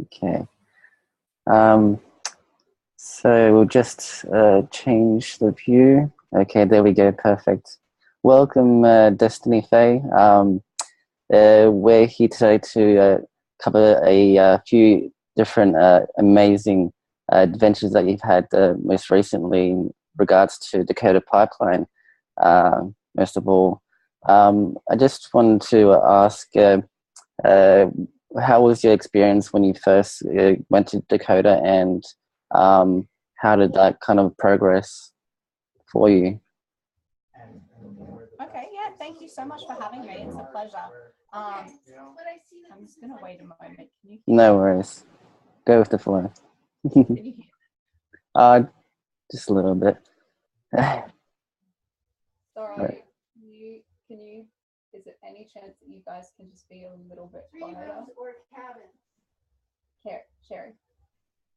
Okay. Um, so we'll just change the view. Okay, there we go. Perfect. Welcome, Destiny Faye. We're here today to cover a few different amazing adventures that you've had most recently in regards to Dakota Pipeline. Most of all, I just wanted to ask, uh, how was your experience when you first went to Dakota, and how did that kind of progress for you? Okay, yeah, thank you so much for having me. It's a pleasure. I'm just going to wait a moment. Can you hear No me? worries. Go with the flow. Can you hear uh, just a little bit. Sorry, is it any chance that you guys can just be a little bit quieter? Or cabin. Sherry,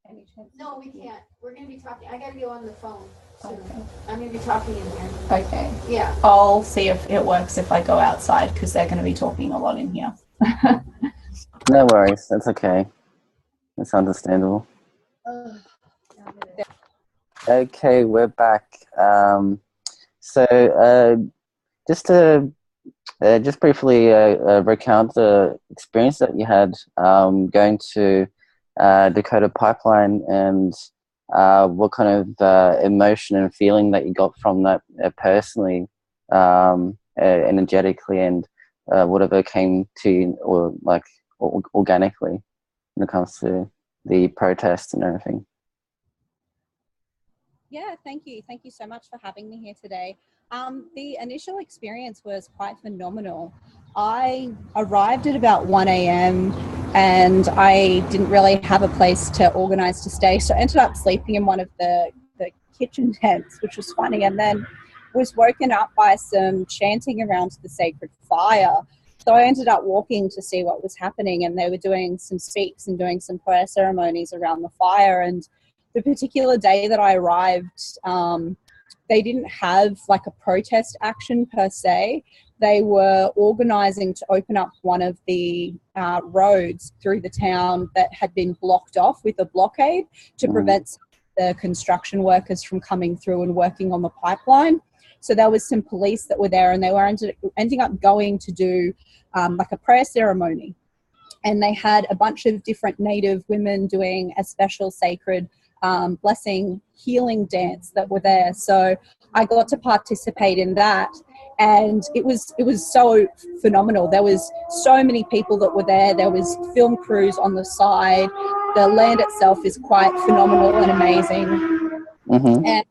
any chance? No, we can't. We're going to be talking. I got to go on the phone soon. Okay. I'm going to be talking in here. Okay. Yeah. I'll see if it works if I go outside because they're going to be talking a lot in here. No worries. That's okay. That's understandable. Okay, we're back. So just briefly recount the experience that you had going to Dakota Pipeline, and what kind of emotion and feeling that you got from that personally, energetically, and whatever came to you, or like organically, when it comes to the protests and everything. Yeah, thank you. Thank you so much for having me here today. The initial experience was quite phenomenal. I arrived at about 1 a.m. and I didn't really have a place to organize to stay. So I ended up sleeping in one of the kitchen tents, which was funny. And then was woken up by some chanting around the sacred fire. So I ended up walking to see what was happening, and they were doing some speaks and doing some prayer ceremonies around the fire. And the particular day that I arrived, they didn't have like a protest action per se. They were organizing to open up one of the roads through the town that had been blocked off with a blockade to prevent the construction workers from coming through and working on the pipeline. So there was some police that were there, and they were ending up going to do like a prayer ceremony. And they had a bunch of different Native women doing a special sacred blessing healing dance that were there. So I got to participate in that, and it was so phenomenal. There was so many people that were there. There was film crews on the side. The land itself is quite phenomenal and amazing. Mm-hmm. And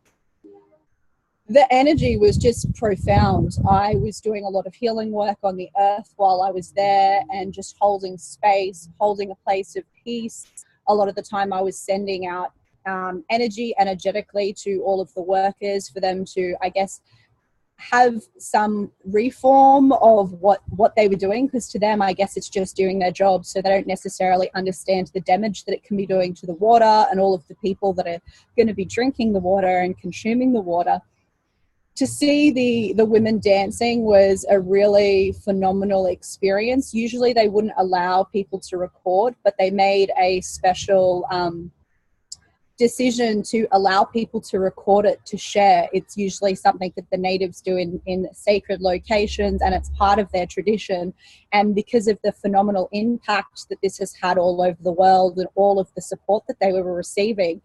the energy was just profound. I was doing a lot of healing work on the earth while I was there, and just holding space, holding a place of peace. A lot of the time I was sending out energy energetically to all of the workers for them to, I guess, have some reform of what they were doing, because to them, I guess, it's just doing their job, so they don't necessarily understand the damage that it can be doing to the water and all of the people that are going to be drinking the water and consuming the water. To see the women dancing was a really phenomenal experience. Usually they wouldn't allow people to record, but they made a special decision to allow people to record it to share. It's usually something that the natives do in sacred locations, and it's part of their tradition. And because of the phenomenal impact that this has had all over the world and all of the support that they were receiving,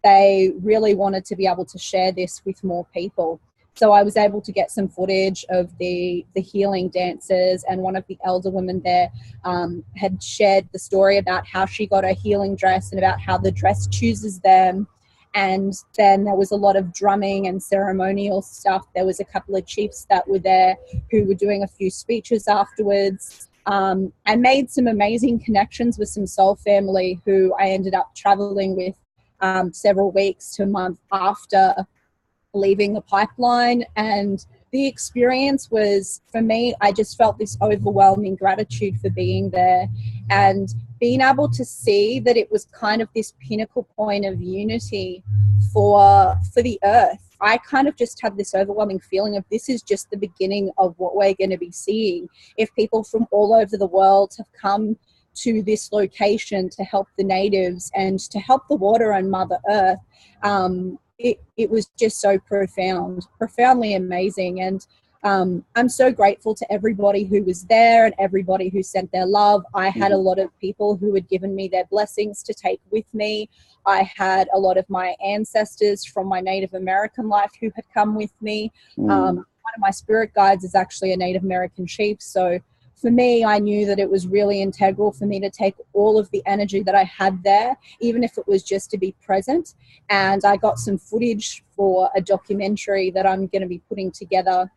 they really wanted to be able to share this with more people. So I was able to get some footage of the healing dances, and one of the elder women there had shared the story about how she got her healing dress and about how the dress chooses them. And then there was a lot of drumming and ceremonial stuff. There was a couple of chiefs that were there who were doing a few speeches afterwards. I made some amazing connections with some soul family who I ended up traveling with several weeks to a month after leaving the pipeline. And the experience was, for me, I just felt this overwhelming gratitude for being there and being able to see that it was kind of this pinnacle point of unity for the earth. I kind of just had this overwhelming feeling of this is just the beginning of what we're going to be seeing. If people from all over the world have come to this location to help the natives and to help the water and Mother Earth, it was just so profoundly amazing. And I'm so grateful to everybody who was there and everybody who sent their love. I had a lot of people who had given me their blessings to take with me. I had a lot of my ancestors from my Native American life who had come with me. One of my spirit guides is actually a Native American chief. So for me, I knew that it was really integral for me to take all of the energy that I had there, even if it was just to be present. And I got some footage for a documentary that I'm going to be putting together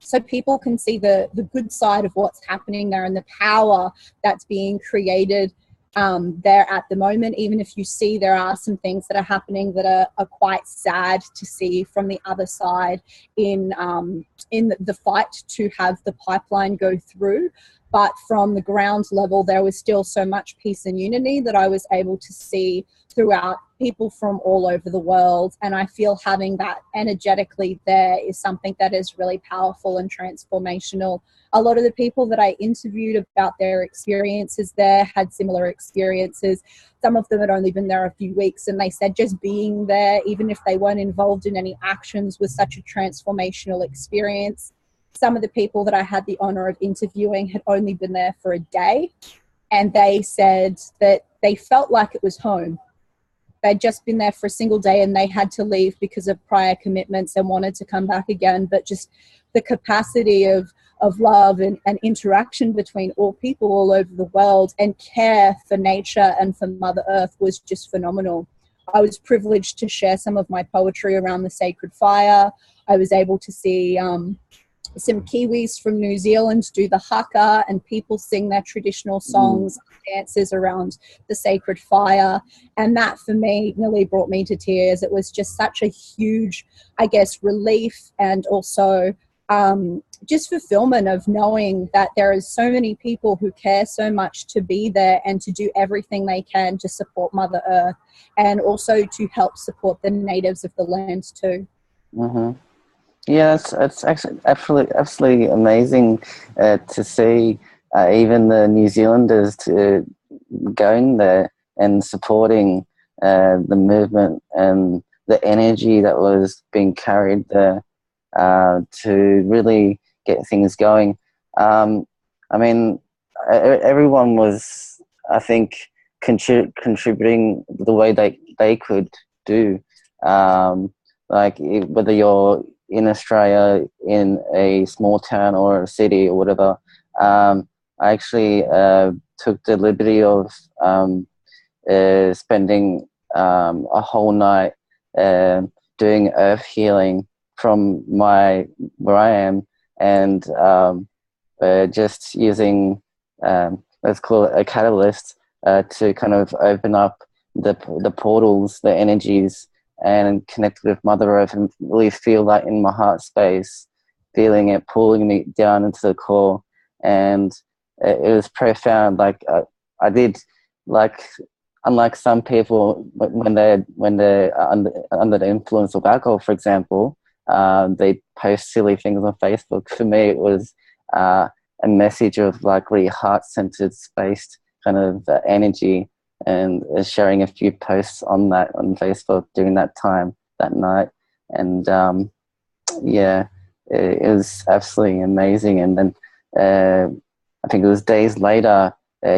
so people can see the good side of what's happening there and the power that's being created there at the moment. Even if you see there are some things that are happening that are quite sad to see from the other side in the fight to have the pipeline go through. But from the ground level, there was still so much peace and unity that I was able to see throughout people from all over the world. And I feel having that energetically there is something that is really powerful and transformational. A lot of the people that I interviewed about their experiences there had similar experiences. Some of them had only been there a few weeks, and they said just being there, even if they weren't involved in any actions, was such a transformational experience. Some of the people that I had the honor of interviewing had only been there for a day, and they said that they felt like it was home. They'd just been there for a single day and they had to leave because of prior commitments and wanted to come back again. But just the capacity of love and interaction between all people all over the world and care for nature and for Mother Earth was just phenomenal. I was privileged to share some of my poetry around the sacred fire. I was able to see some Kiwis from New Zealand do the haka, and people sing their traditional songs, dances around the sacred fire. And that for me nearly brought me to tears. It was just such a huge, I guess, relief and also just fulfillment of knowing that there is so many people who care so much to be there and to do everything they can to support Mother Earth and also to help support the natives of the land too. Yeah, it's actually absolutely amazing to see even the New Zealanders going there and supporting the movement and the energy that was being carried there to really get things going. I mean, everyone was, I think, contributing the way they could do. Like whether you're in Australia, in a small town or a city or whatever, I actually took the liberty of spending a whole night doing earth healing from where I am, and just using let's call it a catalyst to kind of open up the portals, the energies, and connect with Mother Earth and really feel that in my heart space, feeling it pulling me down into the core. And it was profound. Like I did, like, unlike some people when they're under the influence of alcohol, for example, they post silly things on Facebook. For me, it was a message of like really heart-centered, spaced kind of energy, and sharing a few posts on Facebook during that time, that night. And yeah, it was absolutely amazing. And then I think it was days later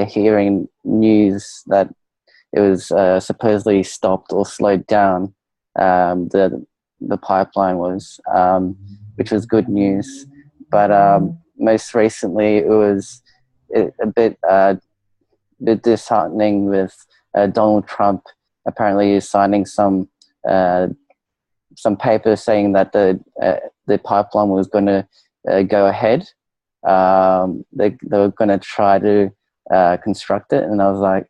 hearing news that it was supposedly stopped or slowed down, the pipeline was, which was good news. But most recently it was a bit disheartening with Donald Trump apparently signing some papers saying that the pipeline was going to go ahead. They were going to try to construct it, and I was like,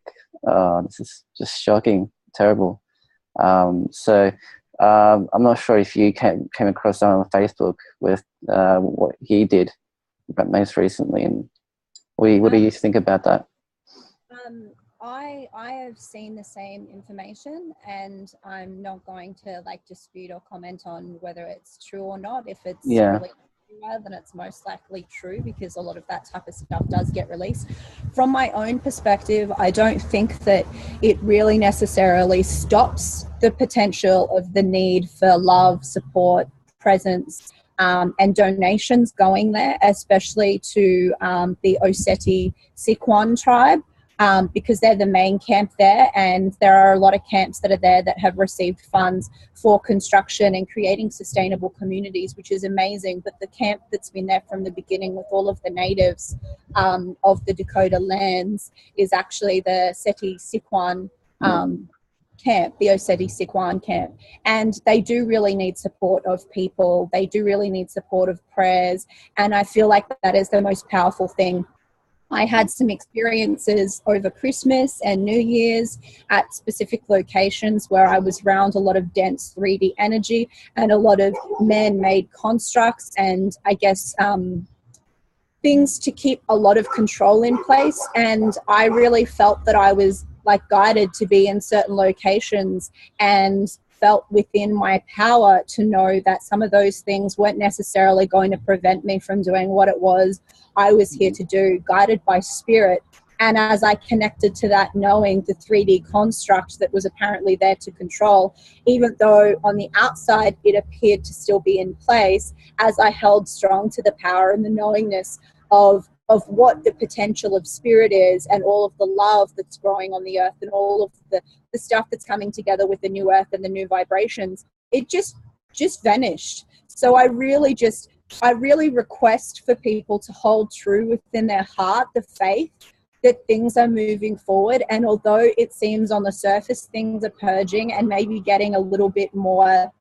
oh, this is just shocking, terrible. So I'm not sure if you came across that on Facebook with what he did most recently, and what do you think about that? I have seen the same information, and I'm not going to like dispute or comment on whether it's true or not. If it's really then it's most likely true, because a lot of that type of stuff does get released. From my own perspective, I don't think that it really necessarily stops the potential of the need for love, support, presence, and donations going there, especially to the Oseti Sikwan tribe. Because they're the main camp there, and there are a lot of camps that are there that have received funds for construction and creating sustainable communities, which is amazing. But the camp that's been there from the beginning with all of the natives of the Dakota lands is actually the Seti Sikwan camp, the Oseti Sikwan camp. And they do really need support of people. They do really need support of prayers. And I feel like that is the most powerful thing. I had some experiences over Christmas and New Year's at specific locations where I was around a lot of dense 3D energy and a lot of man-made constructs and, I guess, things to keep a lot of control in place. And I really felt that I was like guided to be in certain locations, and felt within my power to know that some of those things weren't necessarily going to prevent me from doing what it was I was here to do, guided by spirit. And as I connected to that, knowing the 3D construct that was apparently there to control, even though on the outside it appeared to still be in place, as I held strong to the power and the knowingness of what the potential of spirit is, and all of the love that's growing on the earth, and all of the stuff that's coming together with the new earth and the new vibrations, it just vanished. So I really request for people to hold true within their heart the faith that things are moving forward. And although it seems on the surface things are purging and maybe getting a little bit more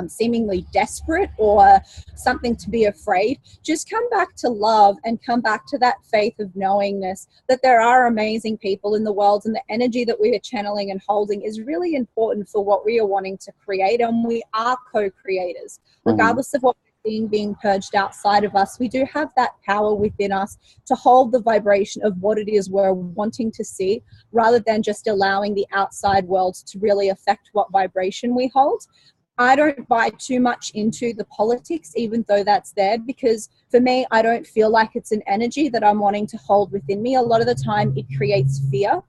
seemingly desperate or something to be afraid, just come back to love and come back to that faith of knowingness that there are amazing people in the world, and the energy that we are channeling and holding is really important for what we are wanting to create. And we are co-creators, regardless of what being purged outside of us. We do have that power within us to hold the vibration of what it is we're wanting to see, rather than just allowing the outside world to really affect what vibration we hold. I don't buy too much into the politics, even though that's there, because for me, I don't feel like it's an energy that I'm wanting to hold within me. A lot of the time it creates fear,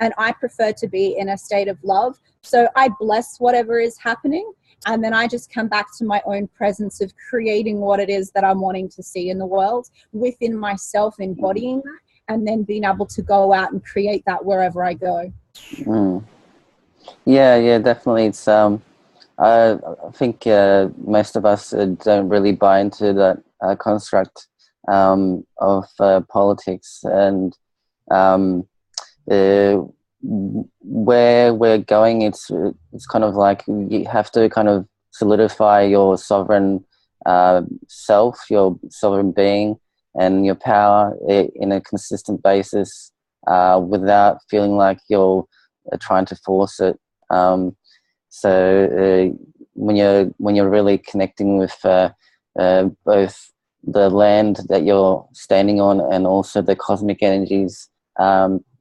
and I prefer to be in a state of love. So I bless whatever is happening, and then I just come back to my own presence of creating what it is that I'm wanting to see in the world within myself, embodying that, and then being able to go out and create that wherever I go. Yeah, definitely. It's I think most of us don't really buy into that construct of politics, and where we're going, it's kind of like you have to kind of solidify your sovereign self, your sovereign being, and your power in a consistent basis, without feeling like you're trying to force it. So when you're really connecting with both the land that you're standing on and also the cosmic energies,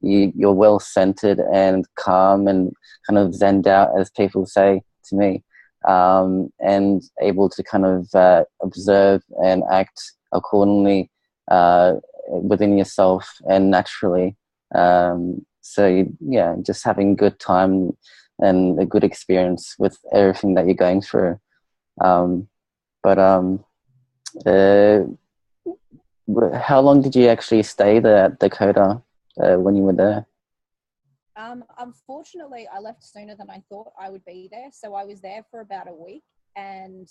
you're well centered and calm and kind of zenned out, as people say to me, and able to kind of observe and act accordingly within yourself and naturally. So yeah, just having a good time and a good experience with everything that you're going through. How long did you actually stay there at Dakota when you were there? Unfortunately, I left sooner than I thought I would be there. So I was there for about a week, and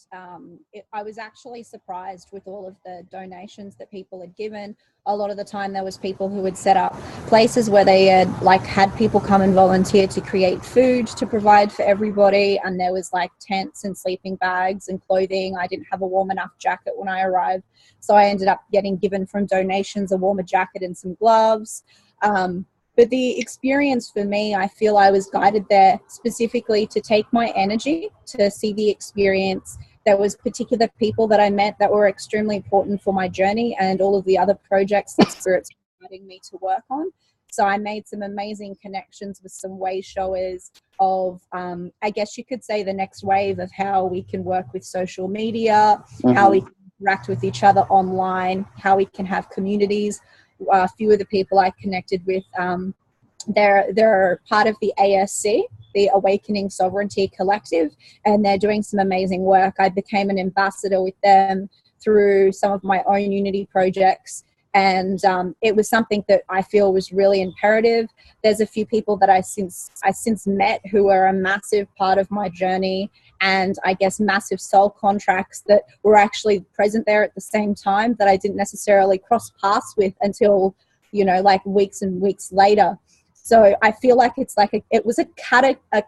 I was actually surprised with all of the donations that people had given. A lot of the time there was people who had set up places where they had people come and volunteer to create food to provide for everybody, and there was like tents and sleeping bags and clothing. I didn't have a warm enough jacket when I arrived, so I ended up getting given from donations a warmer jacket and some gloves. But the experience for me, I feel I was guided there specifically to take my energy, to see the experience. There was particular people that I met that were extremely important for my journey and all of the other projects that Spirit's guiding me to work on. So I made some amazing connections with some way showers of, I guess you could say, the next wave of how we can work with social media, how we can interact with each other online, how we can have communities. A few of the people I connected with, they're part of the ASC, the Awakening Sovereignty Collective, and they're doing some amazing work. I became an ambassador with them through some of my own Unity projects, and it was something that I feel was really imperative. There's a few people that I since met who are a massive part of my journey, and I guess massive soul contracts that were actually present there at the same time that I didn't necessarily cross paths with until, you know, like weeks and weeks later. So I feel like it's like it was a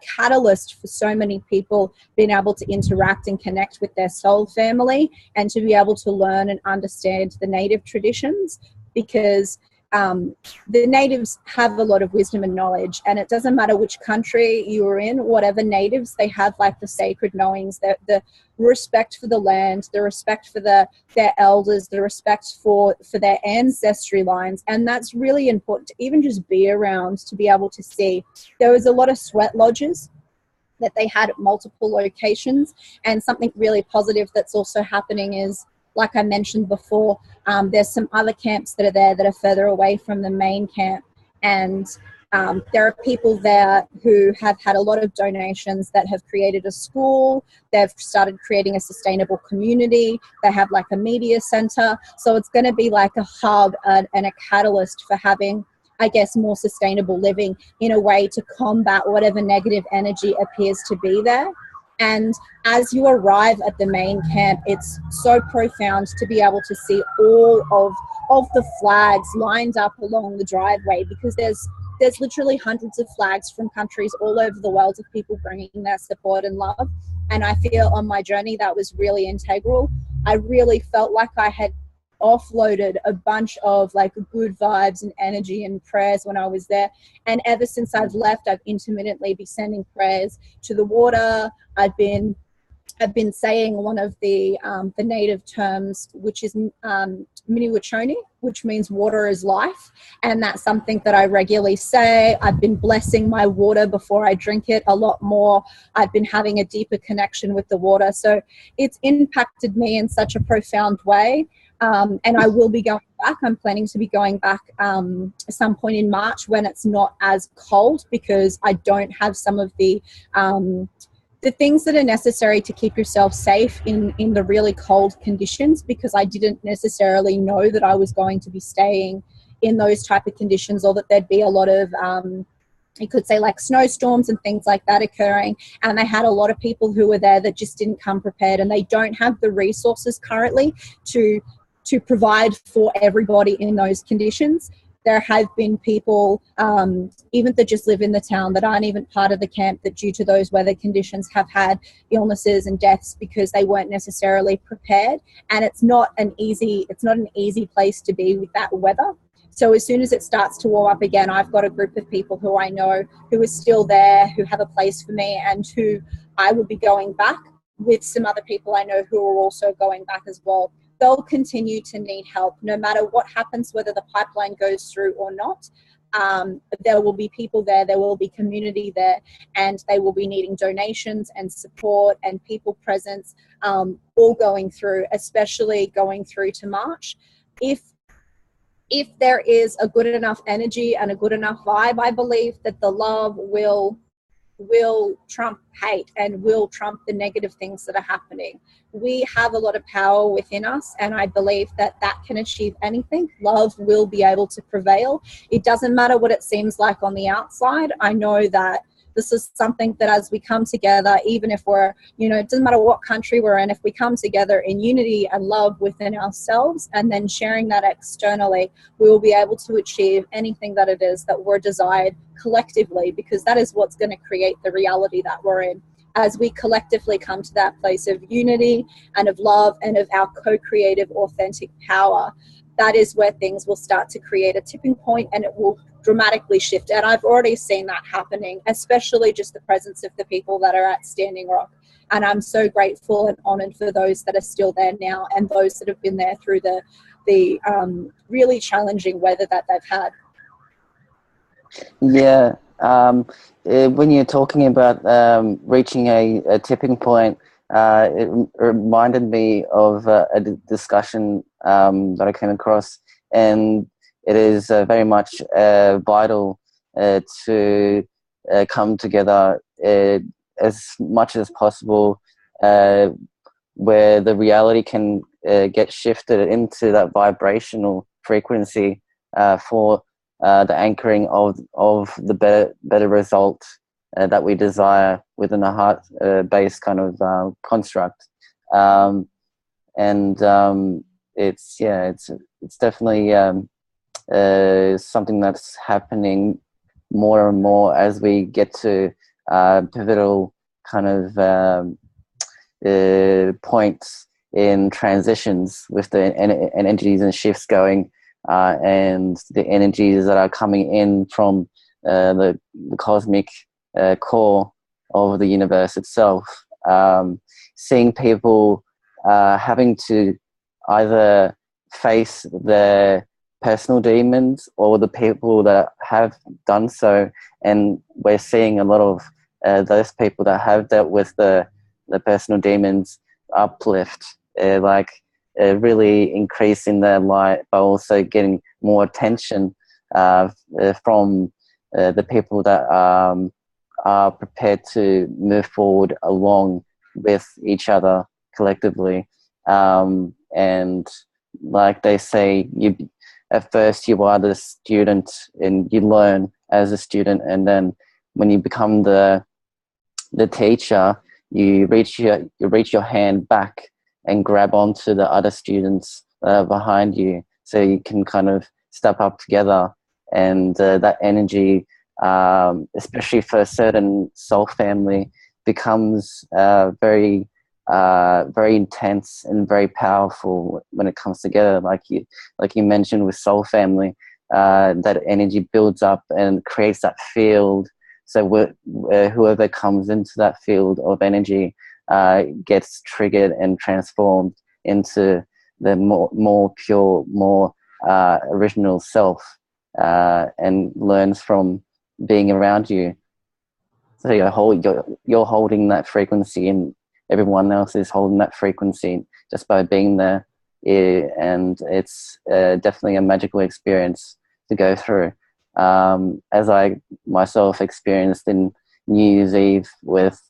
catalyst for so many people being able to interact and connect with their soul family, and to be able to learn and understand the native traditions, because the natives have a lot of wisdom and knowledge, and it doesn't matter which country you're in, whatever natives, they have like the sacred knowings, the respect for the land, the respect for their elders, the respect for their ancestry lines. And that's really important to even just be around, to be able to see. There was a lot of sweat lodges that they had at multiple locations, and something really positive that's also happening is, like I mentioned before, there's some other camps that are there that are further away from the main camp, and there are people there who have had a lot of donations that have created a school. They've started creating a sustainable community. They have like a media center. So it's going to be like a hub and a catalyst for having, I guess, more sustainable living, in a way to combat whatever negative energy appears to be there. And as you arrive at the main camp, it's so profound to be able to see all of the flags lined up along the driveway, because there's literally hundreds of flags from countries all over the world of people bringing their support and love. And I feel on my journey that was really integral. I really felt like I had offloaded a bunch of like good vibes and energy and prayers when I was there. And ever since I've left, I've intermittently been sending prayers to the water. I've been saying one of the native terms, which is Miniwachoni, which means water is life. And that's something that I regularly say. I've been blessing my water before I drink it a lot more. I've been having a deeper connection with the water. So it's impacted me in such a profound way. And I will be going back. I'm planning to be going back some point in March when it's not as cold, because I don't have some of the things that are necessary to keep yourself safe in the really cold conditions, because I didn't necessarily know that I was going to be staying in those type of conditions, or that there'd be a lot of you could say like snowstorms and things like that occurring. And they had a lot of people who were there that just didn't come prepared, and they don't have the resources currently to provide for everybody in those conditions. There have been people, even that just live in the town, that aren't even part of the camp, that due to those weather conditions have had illnesses and deaths because they weren't necessarily prepared. And it's not an easy place to be with that weather. So as soon as it starts to warm up again, I've got a group of people who I know who are still there, who have a place for me, and who I will be going back with some other people I know who are also going back as well. They'll continue to need help no matter what happens, whether the pipeline goes through or not. There will be people there, there will be community there, and they will be needing donations and support and people presence, all going through, especially going through to March. If there is a good enough energy and a good enough vibe, I believe that the love will trump hate and will trump the negative things that are happening. We have a lot of power within us, and I believe that can achieve anything. Love will be able to prevail. It doesn't matter what it seems like on the outside. I know that this is something that as we come together, even if we're, it doesn't matter what country we're in, if we come together in unity and love within ourselves and then sharing that externally, we will be able to achieve anything that it is that we're desired collectively, because that is what's going to create the reality that we're in. As we collectively come to that place of unity and of love and of our co-creative authentic power, that is where things will start to create a tipping point, and it will dramatically shift. And I've already seen that happening, especially just the presence of the people that are at Standing Rock. And I'm so grateful and honored for those that are still there now, and those that have been there through the really challenging weather that they've had. Yeah. When you're talking about reaching a tipping point, it reminded me of a discussion that I came across, and it is very much vital to come together as much as possible, where the reality can get shifted into that vibrational frequency for the anchoring of the better result that we desire within a heart-based kind of construct. And it's definitely something that's happening more and more as we get to pivotal kind of points in transitions with the energies and shifts going, and the energies that are coming in from the cosmic core of the universe itself. Seeing people having to either face their personal demons or the people that have done so, and we're seeing a lot of those people that have dealt with the personal demons uplift, really increasing their light, but also getting more attention from the people that are prepared to move forward along with each other collectively. And like they say, at first you are the student and you learn as a student, and then when you become the teacher, you reach your hand back and grab onto the other students behind you, so you can kind of step up together. And that energy, especially for a certain soul family, becomes very intense and very powerful when it comes together. Like you mentioned with soul family, that energy builds up and creates that field. So whoever comes into that field of energy gets triggered and transformed into the more pure, more original self, and learns from being around you. So you're holding that frequency, and everyone else is holding that frequency just by being there. And it's definitely a magical experience to go through. As I myself experienced in New Year's Eve with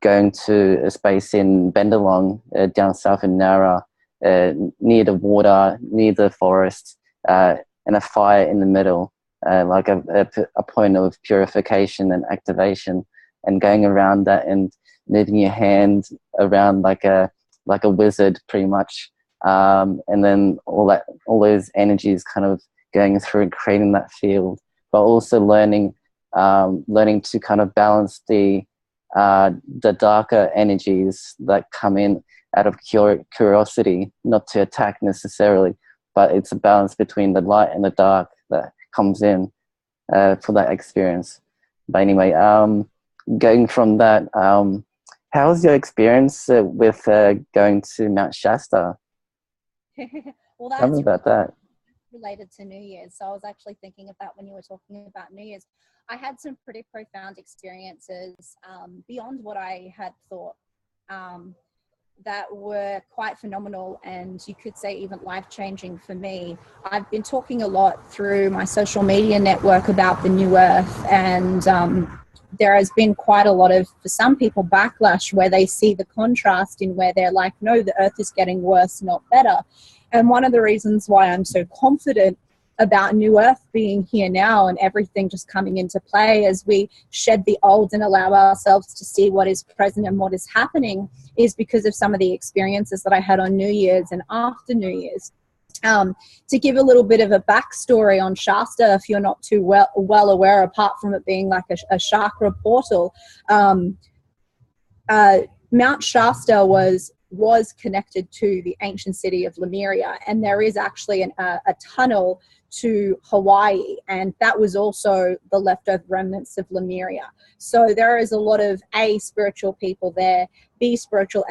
going to a space in Bendalong, down south in Nara, near the water, near the forest, and a fire in the middle, like a point of purification and activation, and going around that and moving your hand around like a wizard, pretty much, and then all those energies kind of going through and creating that field, but also learning to kind of balance the darker energies that come in out of curiosity, not to attack necessarily, but it's a balance between the light and the dark that comes in for that experience. But anyway, going from that, how was your experience with going to Mount Shasta? Well, Tell me about that. Related to New Year's. So I was actually thinking of that when you were talking about New Year's. I had some pretty profound experiences beyond what I had thought, that were quite phenomenal, and you could say even life-changing for me. I've been talking a lot through my social media network about the new earth, and there has been quite a lot of, for some people, backlash where they see the contrast in where they're like, no, the earth is getting worse, not better. And one of the reasons why I'm so confident about New Earth being here now and everything just coming into play as we shed the old and allow ourselves to see what is present and what is happening is because of some of the experiences that I had on New Year's and after New Year's. To give a little bit of a backstory on Shasta, if you're not too well aware, apart from it being like a chakra portal, Mount Shasta was connected to the ancient city of Lemuria, and there is actually a tunnel to Hawaii, and that was also the leftover remnants of Lemuria. So there is a lot of spiritual people there, spiritual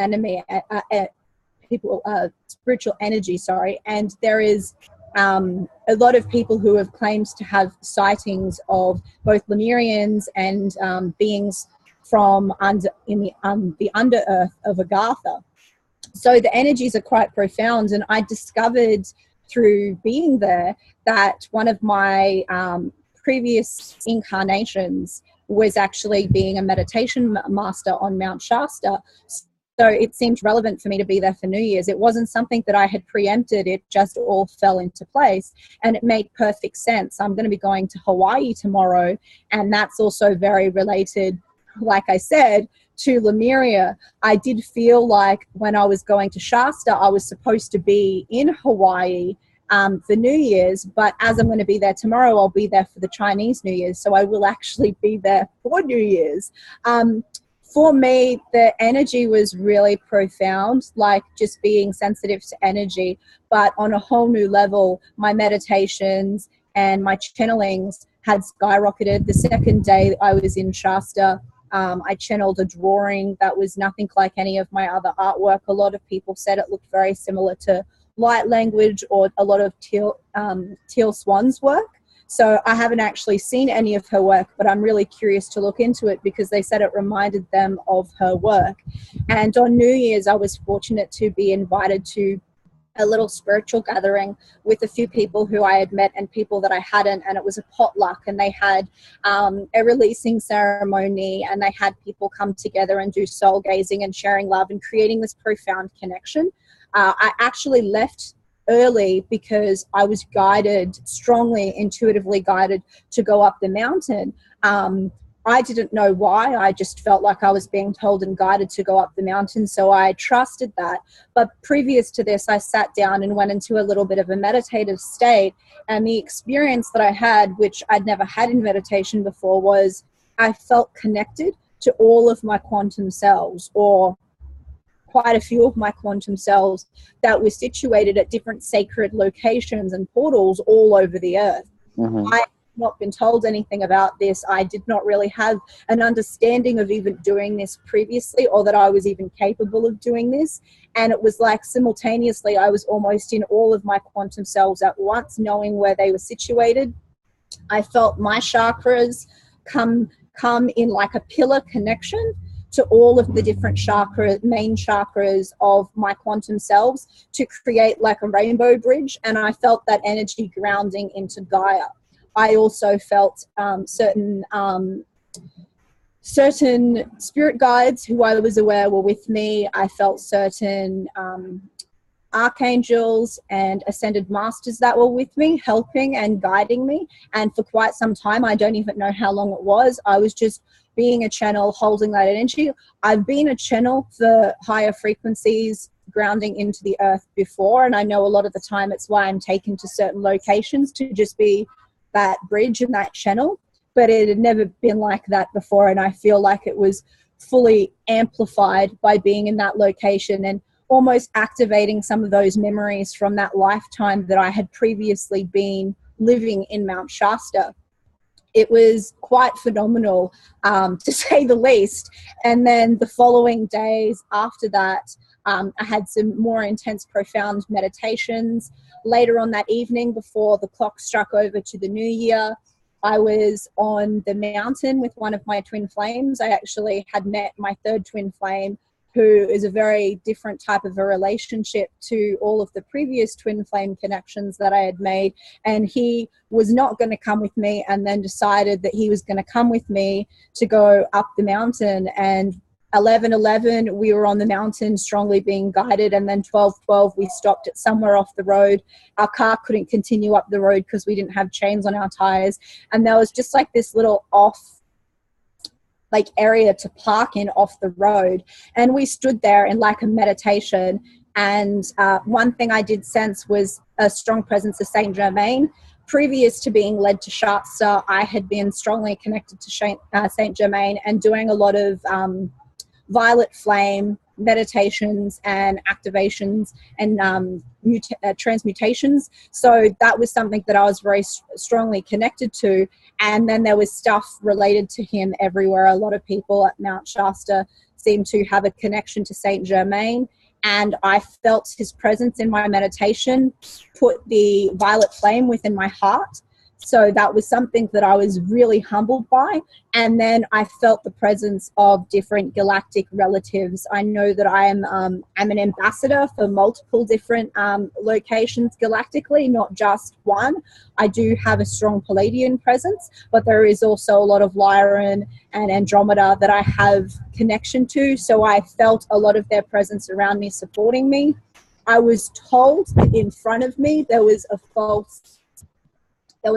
spiritual energy, and there is a lot of people who have claimed to have sightings of both Lemurians and beings from the under earth of Agartha. So the energies are quite profound, and I discovered through being there that one of my previous incarnations was actually being a meditation master on Mount Shasta. So it seemed relevant for me to be there for New Year's. It wasn't something that I had preempted. It just all fell into place, and it made perfect sense. I'm going to be going to Hawaii tomorrow, and that's also very related, like I said, to Lemuria. I did feel like when I was going to Shasta, I was supposed to be in Hawaii for New Year's, but as I'm going to be there tomorrow, I'll be there for the Chinese New Year's, so I will actually be there for New Year's. For me, the energy was really profound, like just being sensitive to energy, but on a whole new level, my meditations and my channelings had skyrocketed. The second day I was in Shasta, I channeled a drawing that was nothing like any of my other artwork. A lot of people said it looked very similar to light language or a lot of Teal Swan's work. So I haven't actually seen any of her work, but I'm really curious to look into it because they said it reminded them of her work. And on New Year's, I was fortunate to be invited to a little spiritual gathering with a few people who I had met and people that I hadn't, and it was a potluck, and they had a releasing ceremony, and they had people come together and do soul gazing and sharing love and creating this profound connection. I actually left early because I was guided, strongly intuitively guided, to go up the mountain. I didn't know why. I just felt like I was being told and guided to go up the mountain, so I trusted that. But previous to this, I sat down and went into a little bit of a meditative state, and the experience that I had, which I'd never had in meditation before, was I felt connected to all of my quantum selves, or quite a few of my quantum selves that were situated at different sacred locations and portals all over the earth. Mm-hmm. I had not been told anything about this. I did not really have an understanding of even doing this previously, or that I was even capable of doing this. And it was like simultaneously I was almost in all of my quantum selves at once, knowing where they were situated. I felt my chakras come in like a pillar connection to all of the different main chakras of my quantum selves to create like a rainbow bridge. And I felt that energy grounding into Gaia. I also felt certain spirit guides who I was aware were with me. I felt certain archangels and ascended masters that were with me, helping and guiding me. And for quite some time, I don't even know how long it was, I was just being a channel, holding that energy. I've been a channel for higher frequencies, grounding into the earth before, and I know a lot of the time it's why I'm taken to certain locations to just be that bridge and that channel, but it had never been like that before, and I feel like it was fully amplified by being in that location and almost activating some of those memories from that lifetime that I had previously been living in Mount Shasta. It was quite phenomenal, to say the least. And then the following days after that, I had some more intense, profound meditations. Later on that evening, before the clock struck over to the new year, I was on the mountain with one of my twin flames. I actually had met my third twin flame, who is a very different type of a relationship to all of the previous twin flame connections that I had made. And he was not going to come with me, and then decided that he was going to come with me to go up the mountain. And 11:11, we were on the mountain strongly being guided. And then 12:12, we stopped at somewhere off the road. Our car couldn't continue up the road because we didn't have chains on our tires. And there was just like this little area to park in off the road, and we stood there in like a meditation. And one thing I did sense was a strong presence of Saint Germain. Previous to being led to Shasta, I had been strongly connected to Saint Germain and doing a lot of violet flame meditations and activations and transmutations. So that was something that I was very strongly connected to. And then there was stuff related to him everywhere. A lot of people at Mount Shasta seem to have a connection to Saint Germain. And I felt his presence in my meditation, put the violet flame within my heart. So that was something that I was really humbled by. And then I felt the presence of different galactic relatives. I know that I'm an ambassador for multiple different locations galactically, not just one. I do have a strong Palladian presence, but there is also a lot of Lyran and Andromeda that I have connection to. So I felt a lot of their presence around me, supporting me. I was told that in front of me there was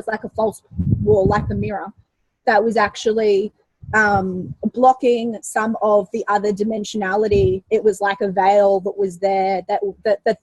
like a false wall, like a mirror, that was actually blocking some of the other dimensionality. It was like a veil that was there, that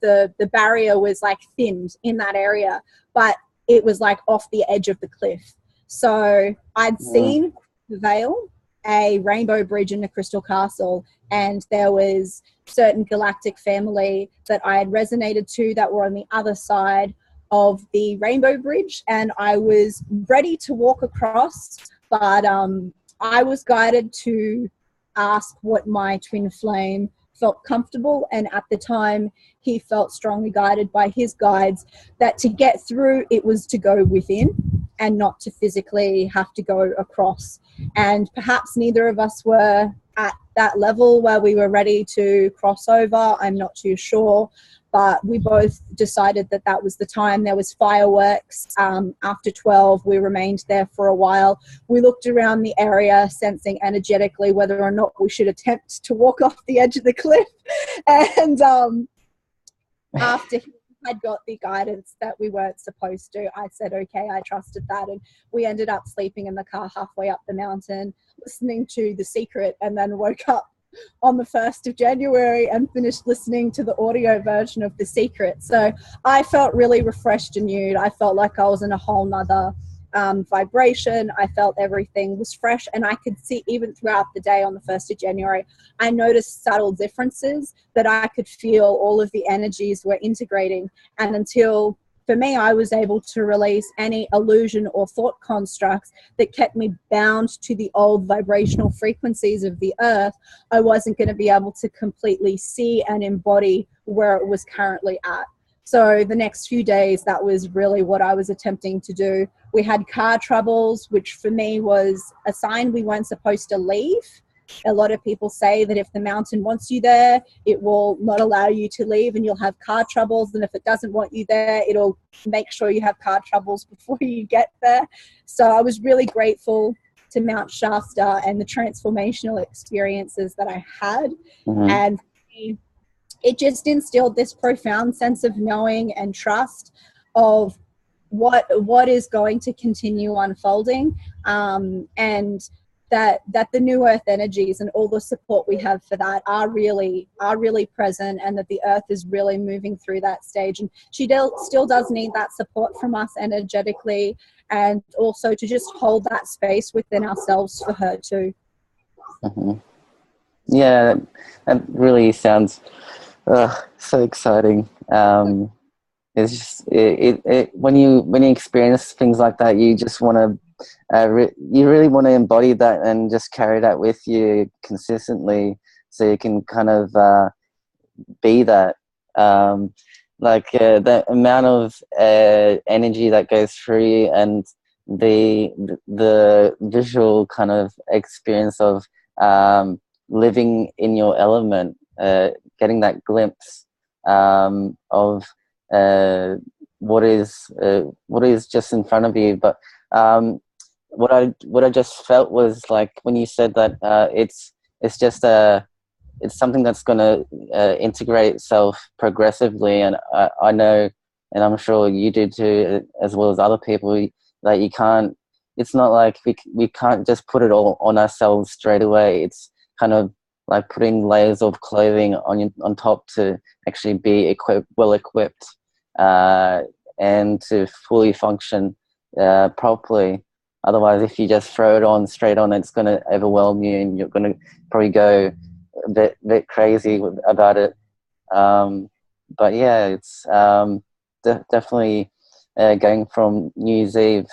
the barrier was like thinned in that area, but it was like off the edge of the cliff. So I'd seen the veil, a rainbow bridge in a crystal castle, and there was certain galactic family that I had resonated to that were on the other side of the rainbow bridge, and I was ready to walk across, but I was guided to ask what my twin flame felt comfortable, and at the time he felt strongly guided by his guides that to get through it was to go within and not to physically have to go across. And perhaps neither of us were at that level where we were ready to cross over. I'm not too sure, but we both decided that that was the time. There was fireworks. After 12, we remained there for a while. We looked around the area, sensing energetically whether or not we should attempt to walk off the edge of the cliff. And after he had got the guidance that we weren't supposed to, I said, okay, I trusted that. And we ended up sleeping in the car halfway up the mountain, listening to The Secret, and then woke up on the 1st of January and finished listening to the audio version of The Secret. So I felt really refreshed and renewed. I felt like I was in a whole nother vibration. I felt everything was fresh, and I could see even throughout the day on the 1st of January, I noticed subtle differences that I could feel all of the energies were integrating. And until, for me, I was able to release any illusion or thought constructs that kept me bound to the old vibrational frequencies of the earth, I wasn't going to be able to completely see and embody where it was currently at. So the next few days, that was really what I was attempting to do. We had car troubles, which for me was a sign we weren't supposed to leave. A lot of people say that if the mountain wants you there, it will not allow you to leave and you'll have car troubles. And if it doesn't want you there, it'll make sure you have car troubles before you get there. So I was really grateful to Mount Shasta and the transformational experiences that I had. Mm-hmm. And it just instilled this profound sense of knowing and trust of what is going to continue unfolding, and that the new earth energies and all the support we have for that are really present, and that the earth is really moving through that stage. And she still does need that support from us energetically, and also to just hold that space within ourselves for her too. Mm-hmm. Yeah, that really sounds so exciting. It's just when you experience things like that, you just want to you really want to embody that and just carry that with you consistently, so you can kind of be that. The amount of energy that goes through you, and the visual kind of experience of living in your element, getting that glimpse of what is just in front of you. But what I just felt was like when you said that it's something that's going to integrate itself progressively, and I know, and I'm sure you do too, as well as other people, that you can't. It's not like we can't just put it all on ourselves straight away. It's kind of like putting layers of clothing on top to actually be well equipped, and to fully function properly. Otherwise, if you just throw it on straight on, it's going to overwhelm you, and you're going to probably go a bit crazy about it. But yeah, it's definitely going from New Year's Eve.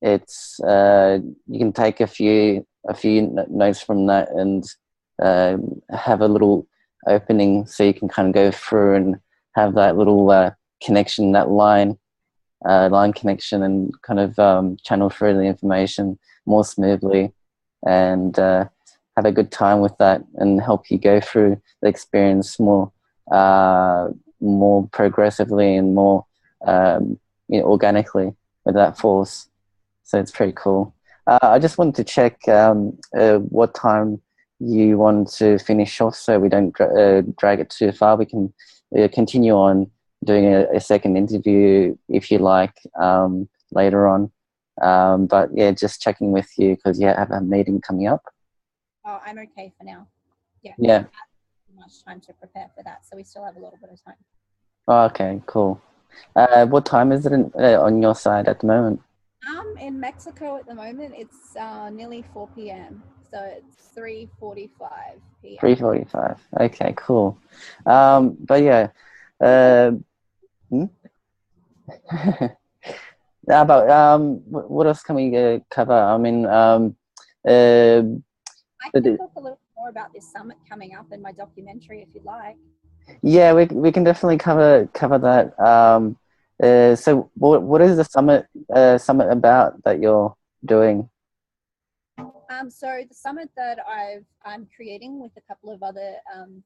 It's you can take a few notes from that and have a little opening, so you can kind of go through and have that little connection, that line. line connection and kind of channel through the information more smoothly, and have a good time with that, and help you go through the experience more progressively and more organically with that force. So it's pretty cool. I just wanted to check what time you want to finish off, so we don't drag it too far. We can continue on doing a second interview if you like later on. But yeah, just checking with you because you have a meeting coming up. Oh, I'm okay for now. Yeah. Yeah. Much time to prepare for that, so we still have a little bit of time. Oh, okay, cool. What time is it on your side at the moment? In Mexico at the moment, it's nearly 4 p.m. So it's 3:45 p.m. 3:45. Okay, cool. But yeah. How about what else can we cover? I mean, I can talk a little more about this summit coming up in my documentary if you'd like. Yeah, we can definitely cover that. So what is the summit about that you're doing? So the summit that I'm creating with a couple of other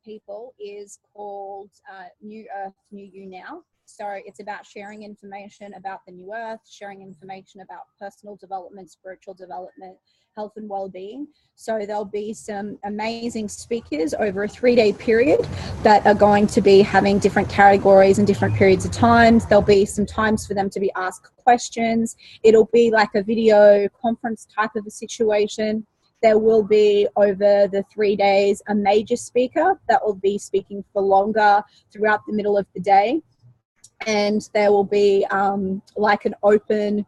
people is called New Earth, New You Now. So it's about sharing information about the new earth, sharing information about personal development, spiritual development, health and well-being. So there'll be some amazing speakers over a 3-day period that are going to be having different categories and different periods of times. There'll be some times for them to be asked questions. It'll be like a video conference type of a situation. There will be, over the 3 days, a major speaker that will be speaking for longer throughout the middle of the day. And there will be like an open,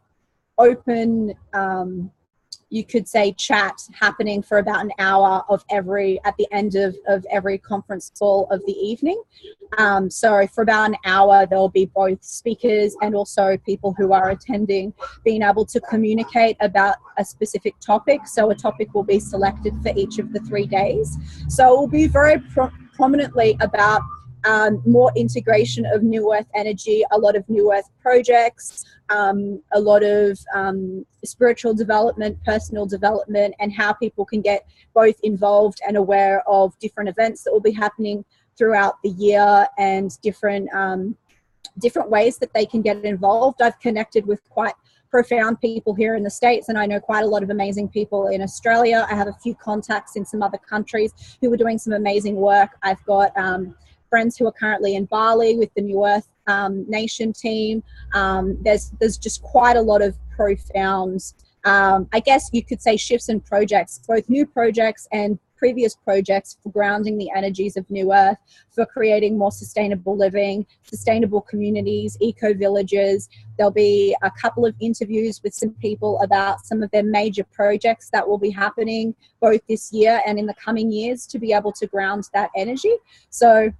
you could say, chat happening for about an hour at the end of every conference call of the evening. So for about an hour, there'll be both speakers and also people who are attending being able to communicate about a specific topic. So a topic will be selected for each of the 3 days. So it will be very prominently about more integration of New Earth energy, a lot of New Earth projects, a lot of spiritual development, personal development, and how people can get both involved and aware of different events that will be happening throughout the year, and different ways that they can get involved. I've connected with quite profound people here in the States, and I know quite a lot of amazing people in Australia. I have a few contacts in some other countries who are doing some amazing work. I've got friends who are currently in Bali with the New Earth Nation team. There's just quite a lot of profound, I guess you could say, shifts in projects, both new projects and previous projects, for grounding the energies of New Earth, for creating more sustainable living, sustainable communities, eco-villages. There'll be a couple of interviews with some people about some of their major projects that will be happening both this year and in the coming years, to be able to ground that energy. So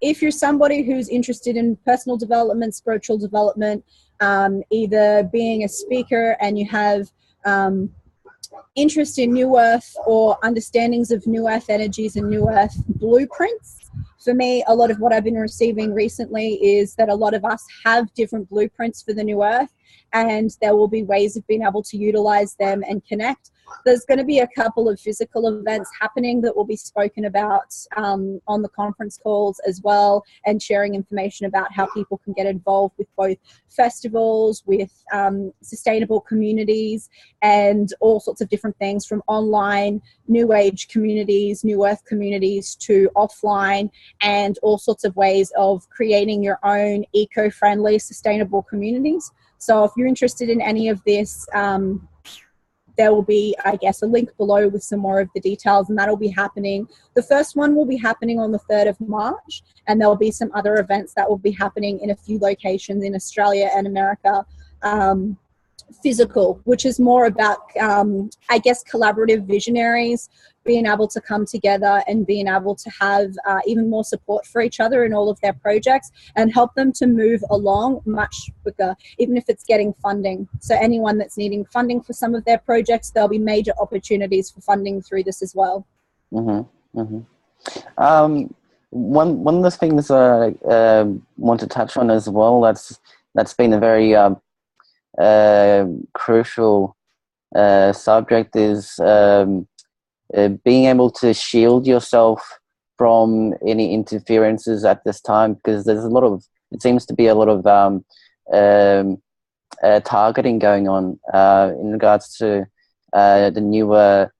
if you're somebody who's interested in personal development, spiritual development, either being a speaker and you have interest in New Earth or understandings of New Earth energies and New Earth blueprints. For me, a lot of what I've been receiving recently is that a lot of us have different blueprints for the New Earth, and there will be ways of being able to utilize them and connect. There's going to be a couple of physical events happening that will be spoken about on the conference calls as well, and sharing information about how people can get involved with both festivals, with sustainable communities, and all sorts of different things, from online New Age communities, New Earth communities, to offline, and all sorts of ways of creating your own eco-friendly, sustainable communities. So if you're interested in any of this, there will be, I guess, a link below with some more of the details, and that'll be happening. The first one will be happening on the 3rd of March, and there'll be some other events that will be happening in a few locations in Australia and America, physical, which is more about, I guess, collaborative visionaries being able to come together and being able to have even more support for each other in all of their projects, and help them to move along much quicker, even if it's getting funding. So anyone that's needing funding for some of their projects, there'll be major opportunities for funding through this as well. Mm-hmm. Mm-hmm. One of the things I want to touch on as well, that's been a very crucial subject is being able to shield yourself from any interferences at this time, because there's a lot of, it seems to be a lot of targeting going on in regards to the newer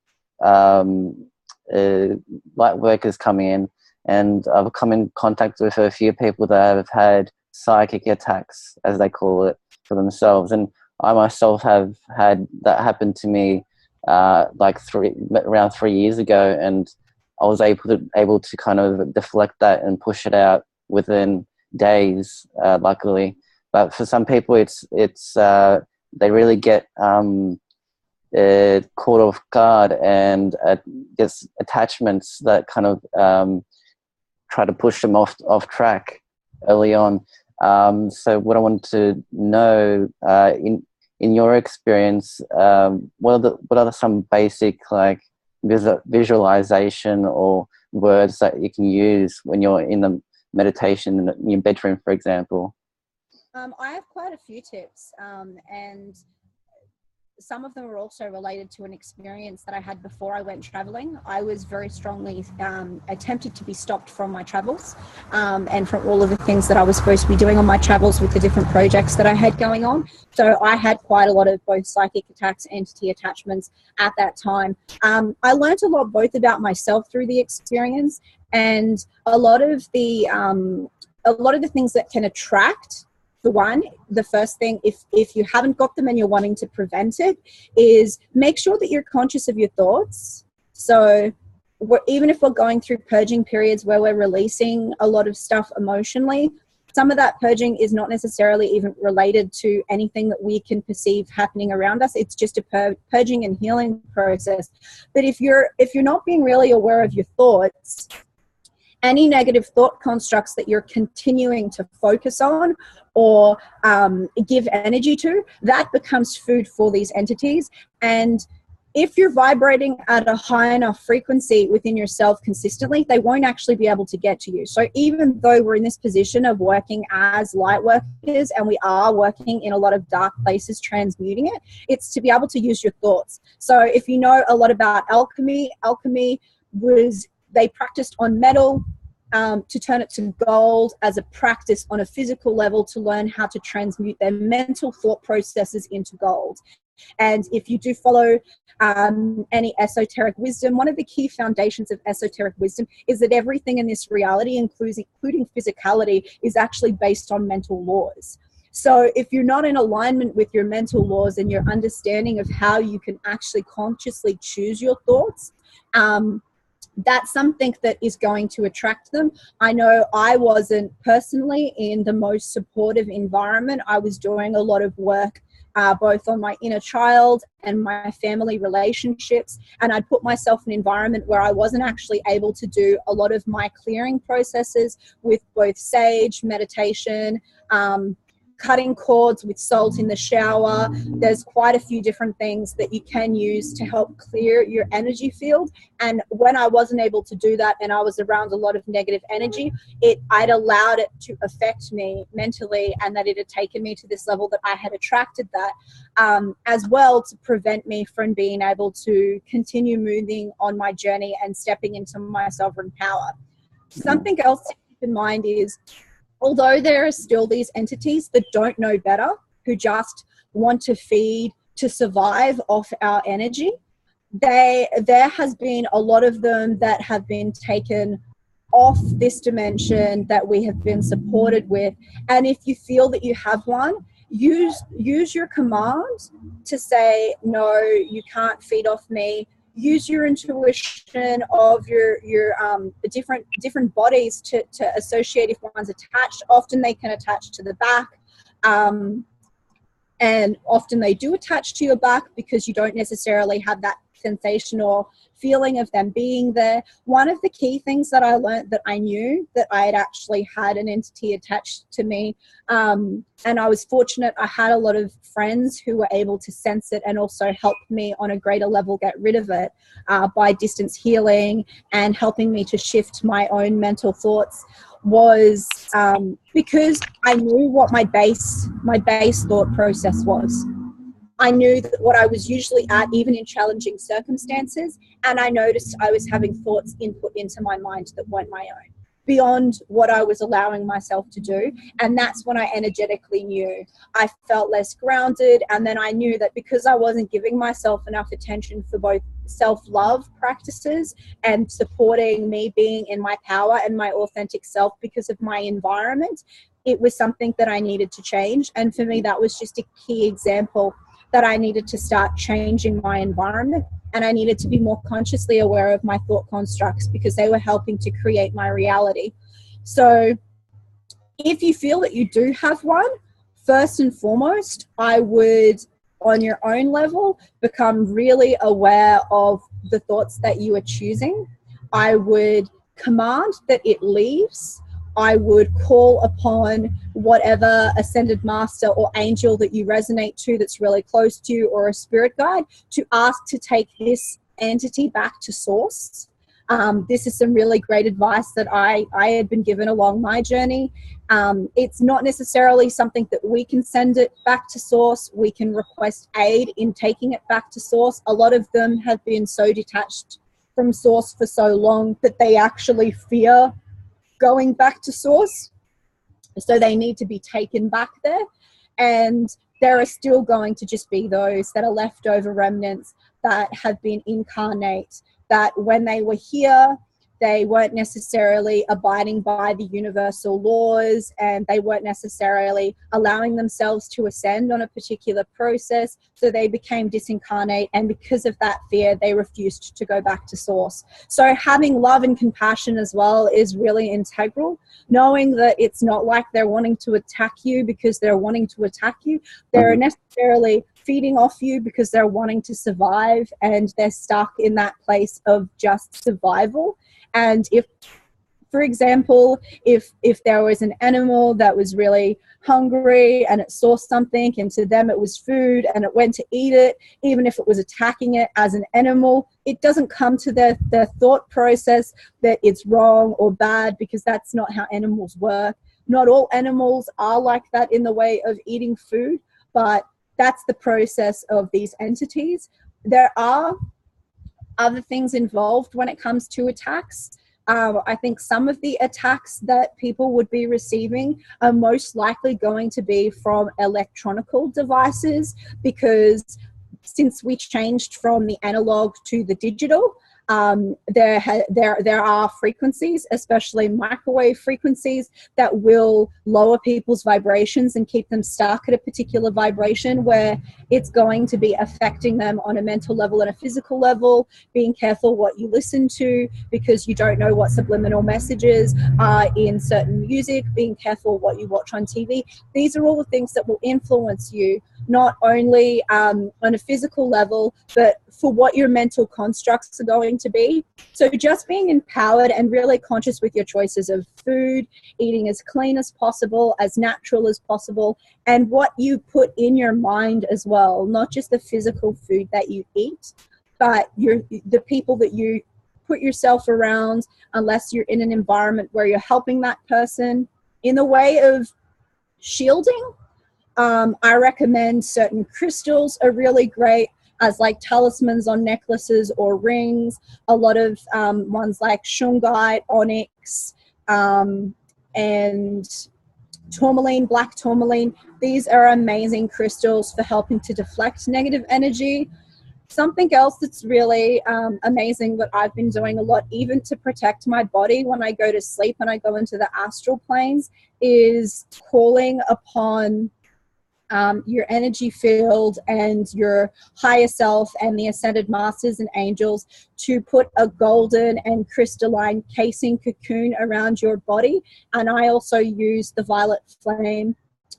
light workers coming in, and I've come in contact with a few people that have had psychic attacks, as they call it, for themselves, and I myself have had that happen to me like around 3 years ago, and I was able to kind of deflect that and push it out within days, luckily. But for some people, it's they really get caught off guard and gets attachments that kind of try to push them off track early on. So what I want to know, in your experience, what are some basic like visualization or words that you can use when you're in the meditation in your bedroom, for example? I have quite a few tips, and some of them are also related to an experience that I had before I went traveling. I was very strongly attempted to be stopped from my travels, and from all of the things that I was supposed to be doing on my travels with the different projects that I had going on. So I had quite a lot of both psychic attacks, entity attachments at that time. I learned a lot both about myself through the experience, and a lot of the things that can attract. The first thing, if you haven't got them and you're wanting to prevent it, is make sure that you're conscious of your thoughts. So even if we're going through purging periods where we're releasing a lot of stuff emotionally, some of that purging is not necessarily even related to anything that we can perceive happening around us. It's just a purging and healing process. But if you're not being really aware of your thoughts, any negative thought constructs that you're continuing to focus on or give energy to, that becomes food for these entities. And if you're vibrating at a high enough frequency within yourself consistently, they won't actually be able to get to you. So even though we're in this position of working as light workers, and we are working in a lot of dark places, transmuting it, it's to be able to use your thoughts. So if you know a lot about alchemy was, they practiced on metal to turn it to gold as a practice on a physical level to learn how to transmute their mental thought processes into gold. And if you do follow any esoteric wisdom, one of the key foundations of esoteric wisdom is that everything in this reality, including physicality, is actually based on mental laws. So if you're not in alignment with your mental laws and your understanding of how you can actually consciously choose your thoughts, that's something that is going to attract them. I know I wasn't personally in the most supportive environment. I was doing a lot of work both on my inner child and my family relationships, and I'd put myself in an environment where I wasn't actually able to do a lot of my clearing processes with both sage, meditation, cutting cords with salt in the shower. There's quite a few different things that you can use to help clear your energy field. And when I wasn't able to do that and I was around a lot of negative energy, I'd allowed it to affect me mentally, and that it had taken me to this level that I had attracted that, as well, to prevent me from being able to continue moving on my journey and stepping into my sovereign power. Something else to keep in mind is, although there are still these entities that don't know better, who just want to feed to survive off our energy, there has been a lot of them that have been taken off this dimension that we have been supported with. And if you feel that you have one, use your command to say, no, you can't feed off me. Use your intuition of your different bodies to associate if one's attached. Often they can attach to the back, and often they do attach to your back because you don't necessarily have that sensation or feeling of them being there. One of the key things that I learned, that I knew that I had actually had an entity attached to me, and I was fortunate. I had a lot of friends who were able to sense it and also help me on a greater level get rid of it by distance healing and helping me to shift my own mental thoughts. was because I knew what my base thought process was. I knew that what I was usually at, even in challenging circumstances, and I noticed I was having thoughts input into my mind that weren't my own, beyond what I was allowing myself to do. And that's when I energetically knew. I felt less grounded, and then I knew that because I wasn't giving myself enough attention for both self-love practices and supporting me being in my power and my authentic self because of my environment, it was something that I needed to change. And for me, that was just a key example that I needed to start changing my environment, and I needed to be more consciously aware of my thought constructs because they were helping to create my reality. So if you feel that you do have one, first and foremost, I would, on your own level, become really aware of the thoughts that you are choosing. I would command that it leaves. I would call upon whatever ascended master or angel that you resonate to that's really close to you, or a spirit guide, to ask to take this entity back to source. This is some really great advice that I had been given along my journey. It's not necessarily something that we can send it back to source. We can request aid in taking it back to source. A lot of them have been so detached from source for so long that they actually fear going back to source, so they need to be taken back there. And there are still going to just be those that are leftover remnants that have been incarnate, that when they were here, they weren't necessarily abiding by the universal laws, and they weren't necessarily allowing themselves to ascend on a particular process. So they became disincarnate, and because of that fear, they refused to go back to source. So having love and compassion as well is really integral, knowing that it's not like they're wanting to attack you because they're wanting to attack you. They're necessarily feeding off you because they're wanting to survive, and they're stuck in that place of just survival. And if, for example, if there was an animal that was really hungry and it saw something, and to them it was food, and it went to eat it, even if it was attacking it as an animal, it doesn't come to their thought process that it's wrong or bad, because that's not how animals work. Not all animals are like that in the way of eating food, but that's the process of these entities. There are other things involved when it comes to attacks. I think some of the attacks that people would be receiving are most likely going to be from electronical devices, because since we changed from the analog to the digital, there are frequencies, especially microwave frequencies, that will lower people's vibrations and keep them stuck at a particular vibration where it's going to be affecting them on a mental level and a physical level. Being careful what you listen to, because you don't know what subliminal messages are in certain music. Being careful what you watch on TV. These are all the things that will influence you, not only on a physical level, but for what your mental constructs are going to be. So just being empowered and really conscious with your choices of food, eating as clean as possible, as natural as possible, and what you put in your mind as well, not just the physical food that you eat, but the people that you put yourself around, unless you're in an environment where you're helping that person. In the way of shielding, I recommend certain crystals are really great as like talismans on necklaces or rings. A lot of ones like shungite, onyx, and tourmaline, black tourmaline. These are amazing crystals for helping to deflect negative energy. Something else that's really amazing that I've been doing a lot, even to protect my body when I go to sleep and I go into the astral planes, is calling upon your energy field and your higher self and the ascended masters and angels to put a golden and crystalline casing cocoon around your body. And I also use the violet flame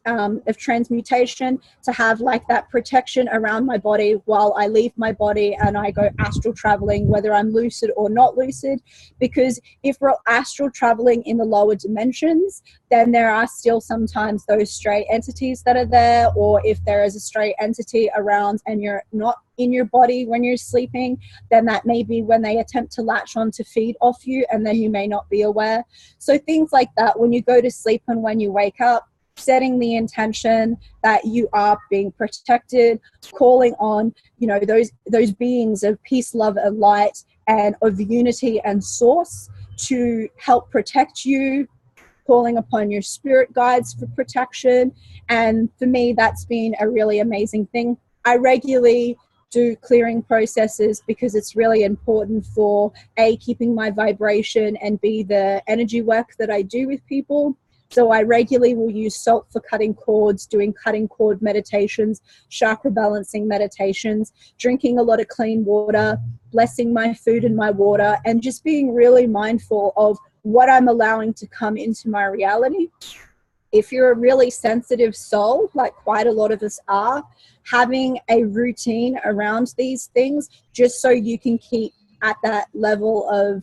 of transmutation, to have like that protection around my body while I leave my body and I go astral traveling, whether I'm lucid or not lucid. Because if we're astral traveling in the lower dimensions, then there are still sometimes those stray entities that are there, or if there is a stray entity around and you're not in your body when you're sleeping, then that may be when they attempt to latch on to feed off you, and then you may not be aware. So things like that, when you go to sleep and when you wake up, setting the intention that you are being protected, calling on, you know, those beings of peace, love, and light, and of unity and source to help protect you, calling upon your spirit guides for protection. And for me, that's been a really amazing thing. I regularly do clearing processes because it's really important for A, keeping my vibration, and B, the energy work that I do with people. So I regularly will use salt for cutting cords, doing cutting cord meditations, chakra balancing meditations, drinking a lot of clean water, blessing my food and my water, and just being really mindful of what I'm allowing to come into my reality. If you're a really sensitive soul, like quite a lot of us are, having a routine around these things just so you can keep at that level of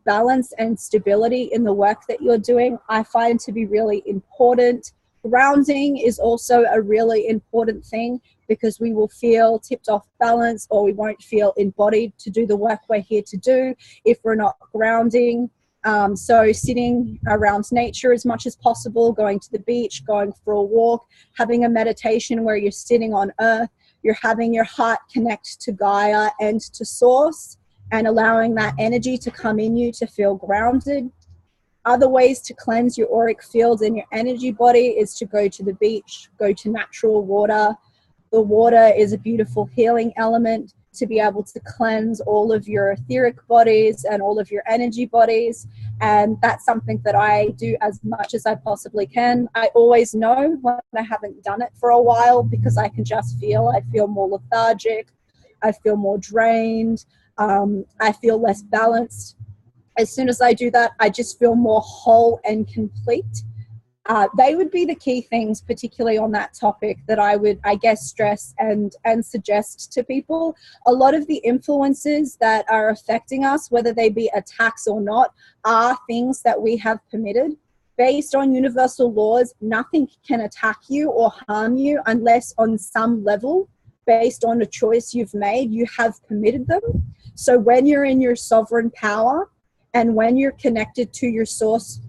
balance and stability in the work that you're doing, I find to be really important. Grounding is also a really important thing, because we will feel tipped off balance, or we won't feel embodied to do the work we're here to do if we're not grounding. So sitting around nature as much as possible, going to the beach, going for a walk, having a meditation where you're sitting on earth, you're having your heart connect to Gaia and to source, and allowing that energy to come in you to feel grounded. Other ways to cleanse your auric field and your energy body is to go to the beach, go to natural water. The water is a beautiful healing element to be able to cleanse all of your etheric bodies and all of your energy bodies. And that's something that I do as much as I possibly can. I always know when I haven't done it for a while, because I can just feel, I feel more lethargic, I feel more drained, I feel less balanced. As soon as I do that, I just feel more whole and complete. They would be the key things, particularly on that topic, that I would, I guess, stress and suggest to people. A lot of the influences that are affecting us, whether they be attacks or not, are things that we have permitted. Based on universal laws, nothing can attack you or harm you unless on some level, based on a choice you've made, you have permitted them. So when you're in your sovereign power and when you're connected to your source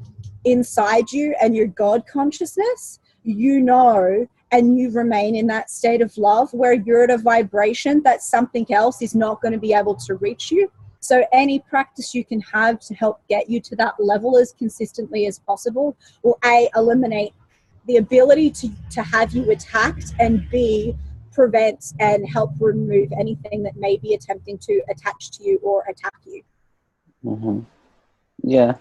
inside you and your God consciousness, you know, and you remain in that state of love where you're at a vibration that something else is not going to be able to reach you. So any practice you can have to help get you to that level as consistently as possible will A, eliminate the ability to have you attacked, and B, prevent and help remove anything that may be attempting to attach to you or attack you. Mm-hmm. Yeah.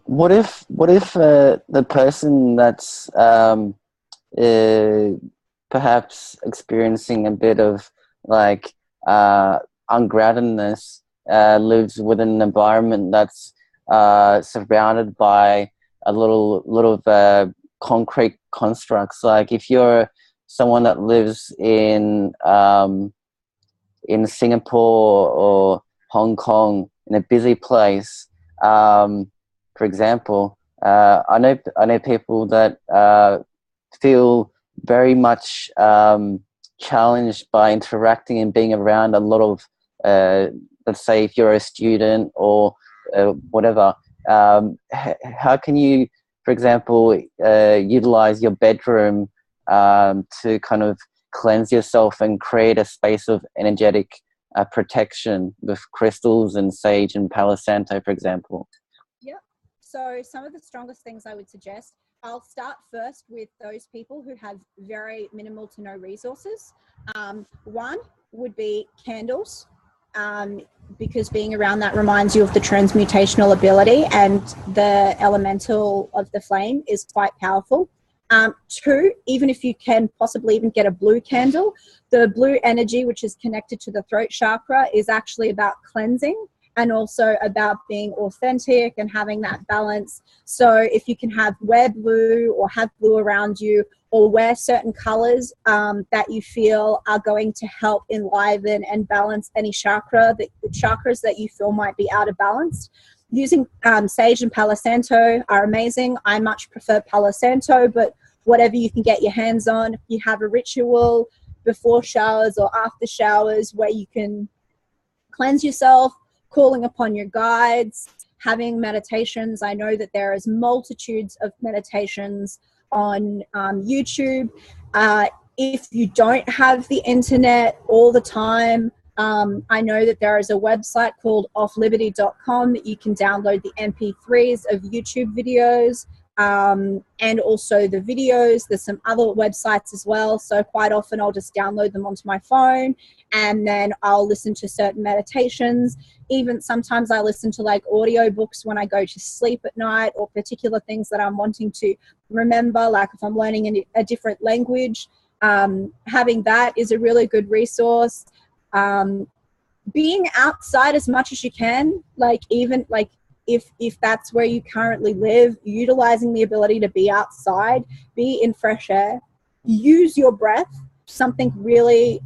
What if the person that's perhaps experiencing a bit of like ungroundedness lives within an environment that's surrounded by a lot of concrete constructs? Like if you're someone that lives in Singapore or Hong Kong, in a busy place, for example, I know people that feel very much challenged by interacting and being around a lot of, let's say, if you're a student or whatever. How can you, for example, utilize your bedroom to kind of cleanse yourself and create a space of energetic protection with crystals and sage and Palo Santo, for example? Yep. So some of the strongest things I would suggest, I'll start first with those people who have very minimal to no resources. One would be candles, because being around that reminds you of the transmutational ability, and the elemental of the flame is quite powerful. Two, even if you can possibly even get a blue candle, the blue energy, which is connected to the throat chakra, is actually about cleansing and also about being authentic and having that balance. So if you can wear blue or have blue around you, or wear certain colors that you feel are going to help enliven and balance any the chakras that you feel might be out of balance. Using sage and Palo Santo are amazing. I much prefer Palo Santo, but whatever you can get your hands on. You have a ritual before showers or after showers where you can cleanse yourself, calling upon your guides, having meditations. I know that there is multitudes of meditations on YouTube. If you don't have the internet all the time, I know that there is a website called offliberty.com that you can download the MP3s of YouTube videos, and also the videos. There's some other websites as well. So quite often I'll just download them onto my phone, and then I'll listen to certain meditations. Even sometimes I listen to like audiobooks when I go to sleep at night, or particular things that I'm wanting to remember, like if I'm learning a different language. Having that is a really good resource. Being outside as much as you can, like even like if that's where you currently live, utilizing the ability to be outside, be in fresh air, use your breath. Something really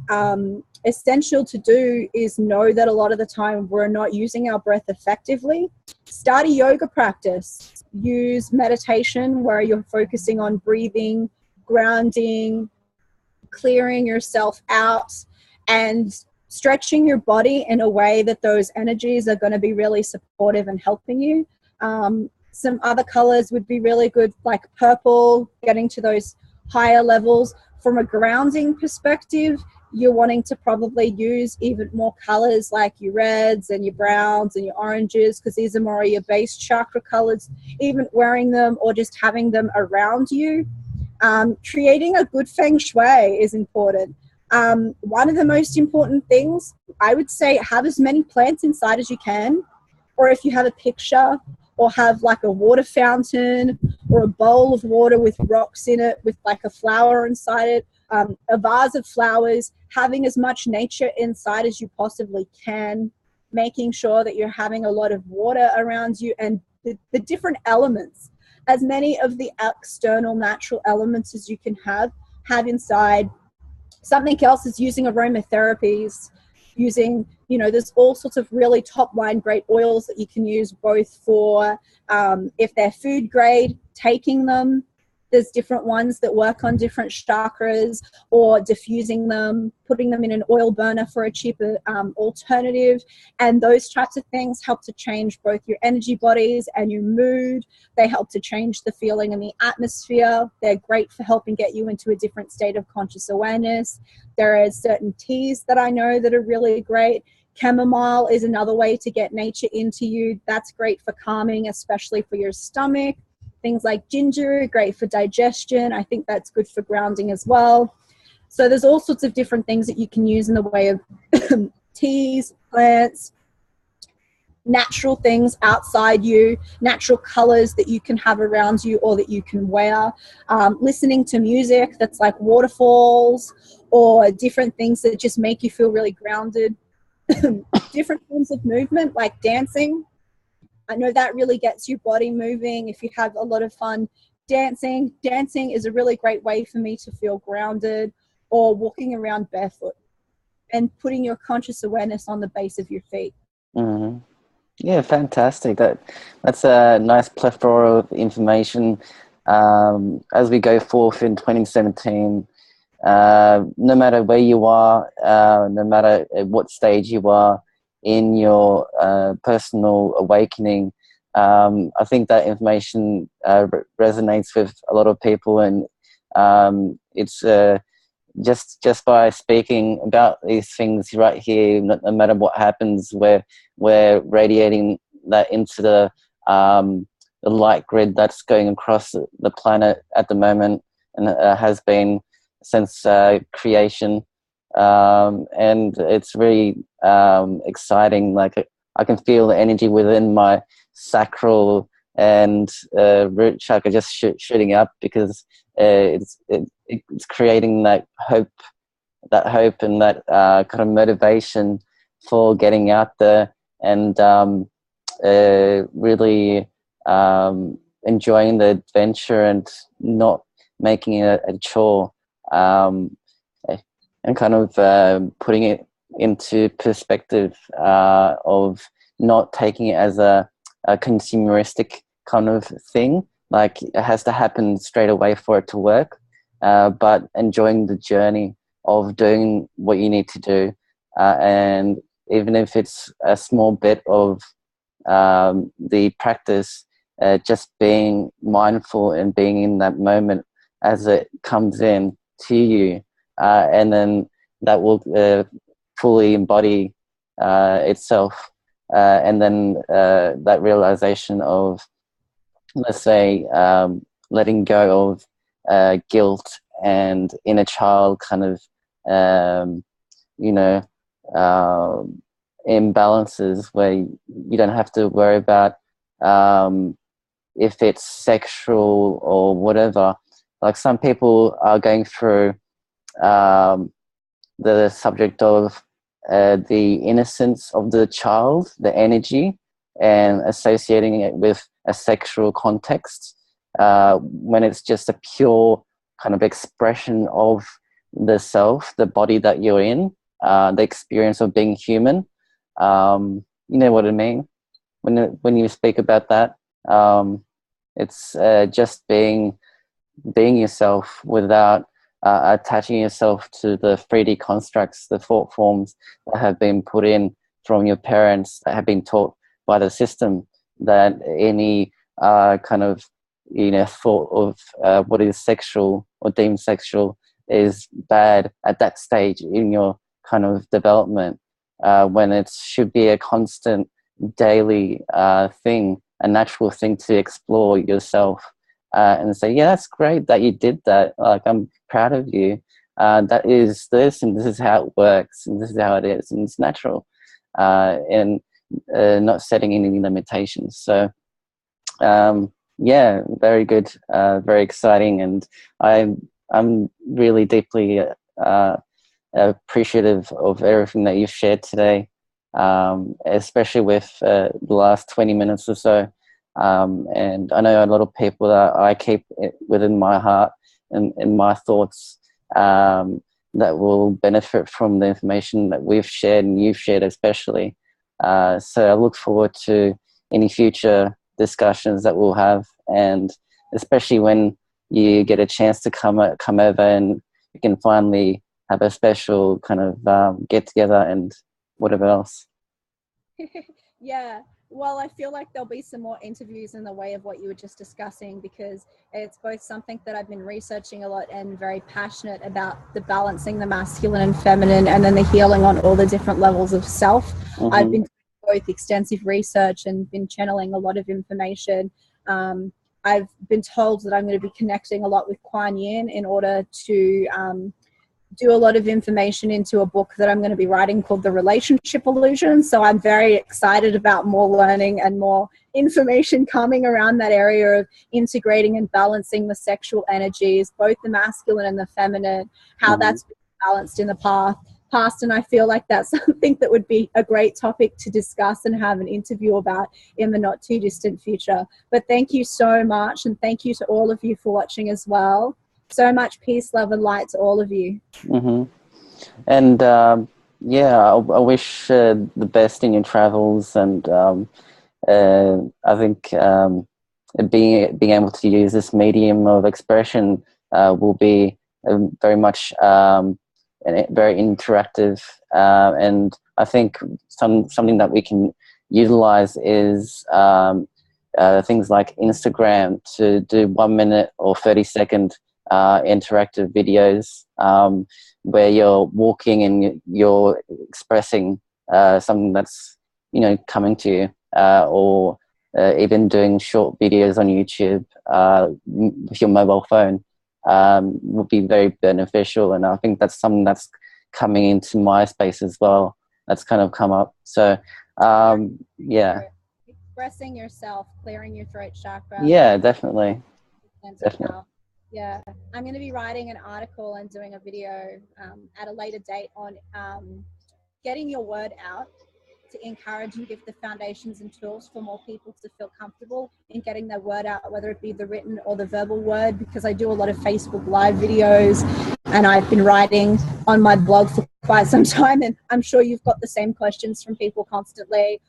essential to do is know that a lot of the time we're not using our breath effectively. Start a yoga practice. Use meditation where you're focusing on breathing, grounding, clearing yourself out, and stretching your body in a way that those energies are going to be really supportive and helping you. Some other colors would be really good, like purple, getting to those higher levels. From a grounding perspective, you're wanting to probably use even more colors like your reds and your browns and your oranges, because these are more your base chakra colors. Even wearing them or just having them around you. Creating a good feng shui is important. One of the most important things, I would say, have as many plants inside as you can, or if you have a picture, or have like a water fountain or a bowl of water with rocks in it with like a flower inside it, a vase of flowers, having as much nature inside as you possibly can, making sure that you're having a lot of water around you, and the different elements, as many of the external natural elements as you can have inside. Something else is using aromatherapies, using, there's all sorts of really top line great oils that you can use, both for, if they're food grade, taking them. There's different ones that work on different chakras, or diffusing them, putting them in an oil burner for a cheaper alternative. And those types of things help to change both your energy bodies and your mood. They help to change the feeling in the atmosphere. They're great for helping get you into a different state of conscious awareness. There are certain teas that I know that are really great. Chamomile is another way to get nature into you. That's great for calming, especially for your stomach. Things like ginger, great for digestion. I think that's good for grounding as well. So there's all sorts of different things that you can use in the way of teas, plants, natural things outside you, natural colors that you can have around you or that you can wear. Listening to music that's like waterfalls, or different things that just make you feel really grounded. Different forms of movement like dancing. I know that really gets your body moving. If you have a lot of fun dancing is a really great way for me to feel grounded, or walking around barefoot and putting your conscious awareness on the base of your feet. Mm-hmm. Yeah, fantastic. That's a nice plethora of information as we go forth in 2017. No matter where you are, no matter at what stage you are in your personal awakening, I think that information resonates with a lot of people, and it's just by speaking about these things right here, no matter what happens, we're radiating that into the light grid that's going across the planet at the moment, and has been since creation. And it's really exciting. Like, I can feel the energy within my sacral and root chakra just shooting up, because it's creating that hope and that kind of motivation for getting out there and really enjoying the adventure and not making it a chore, and kind of putting it into perspective of not taking it as a consumeristic kind of thing, like it has to happen straight away for it to work, but enjoying the journey of doing what you need to do, and even if it's a small bit of the practice, just being mindful and being in that moment as it comes in to you, and then that will fully embody itself, and then that realization of, let's say, letting go of guilt and inner child kind of you know imbalances, where you don't have to worry about if it's sexual or whatever. Like some people are going through the subject of the innocence of the child, the energy, and associating it with a sexual context, when it's just a pure kind of expression of the self, the body that you're in, the experience of being human. You know what I mean when you speak about that. It's just being yourself without attaching yourself to the 3D constructs, the thought forms that have been put in from your parents, that have been taught by the system, that any kind of thought of what is sexual or deemed sexual is bad at that stage in your kind of development, when it should be a constant daily thing, a natural thing to explore yourself, and say, yeah, that's great that you did that. Like, I'm proud of you. That is this, and this is how it works, and this is how it is, and it's natural, and not setting any limitations. So, yeah, very good, very exciting, and I'm really deeply appreciative of everything that you've shared today, especially with the last 20 minutes or so. And I know a lot of people that I keep within my heart and in my thoughts, that will benefit from the information that we've shared and you've shared especially. So I look forward to any future discussions that we'll have, and especially when you get a chance to come over and you can finally have a special kind of get together and whatever else. Yeah, well, I feel like there'll be some more interviews in the way of what you were just discussing, because it's both something that I've been researching a lot and very passionate about, the balancing the masculine and feminine, and then the healing on all the different levels of self. Mm-hmm. I've been doing both extensive research and been channeling a lot of information. I've been told that I'm going to be connecting a lot with Kuan Yin in order to do a lot of information into a book that I'm going to be writing called The Relationship Illusion. So I'm very excited about more learning and more information coming around that area of integrating and balancing the sexual energies, both the masculine and the feminine, how that's been balanced in the past. And I feel like that's something that would be a great topic to discuss and have an interview about in the not too distant future. But thank you so much. And thank you to all of you for watching as well. So much peace, love, and light to all of you. Mm-hmm. And yeah, I wish the best in your travels, and I think being able to use this medium of expression will be very much very interactive, and I think something that we can utilize is things like Instagram, to do 1 minute or 30-second interactive videos, where you're walking and you're expressing something that's coming to you, or even doing short videos on YouTube with your mobile phone, would be very beneficial. And I think that's something that's coming into my space as well, that's kind of come up. So yeah, expressing yourself, clearing your throat chakra. Yeah, definitely. Yeah, I'm going to be writing an article and doing a video at a later date on getting your word out to encourage and give the foundations and tools for more people to feel comfortable in getting their word out, whether it be the written or the verbal word, because I do a lot of Facebook Live videos, and I've been writing on my blog for quite some time, and I'm sure you've got the same questions from people constantly.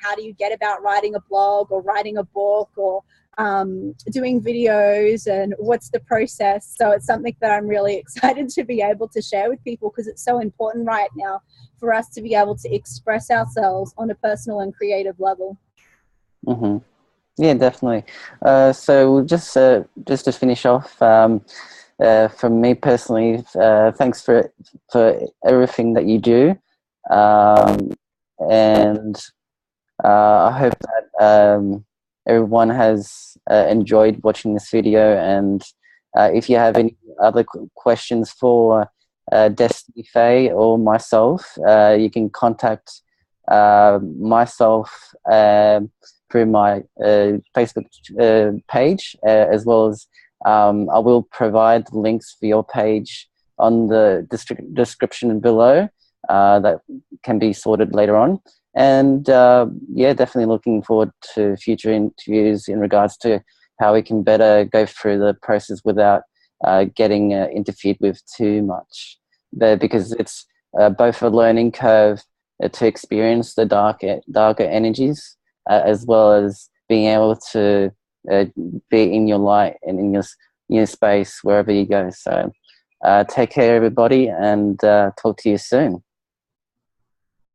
How do you get about writing a blog or writing a book or doing videos, and what's the process? So it's something that I'm really excited to be able to share with people, because it's so important right now for us to be able to express ourselves on a personal and creative level. Mm-hmm. Yeah, definitely. So just to finish off, from me personally, thanks for everything that you do, and I hope that everyone has enjoyed watching this video. And if you have any other questions for Destiny Faye or myself, you can contact myself through my Facebook page, as well as I will provide the links for your page on the description below that can be sorted later on. And yeah, definitely looking forward to future interviews in regards to how we can better go through the process without getting interfered with too much. Because it's both a learning curve to experience the darker energies, as well as being able to be in your light and in your space wherever you go. So take care, everybody, and talk to you soon.